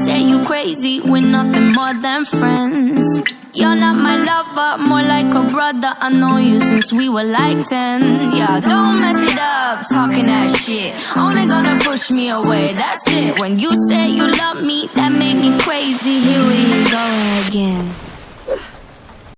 say you crazy, we're nothing more than friends. You're not my lover, more like a brother. I know you since we were like 10. Yeah, don't mess it up, talking that shit. Only gonna push me away, that's it. When you say you love me, that made me crazy. Here we go again.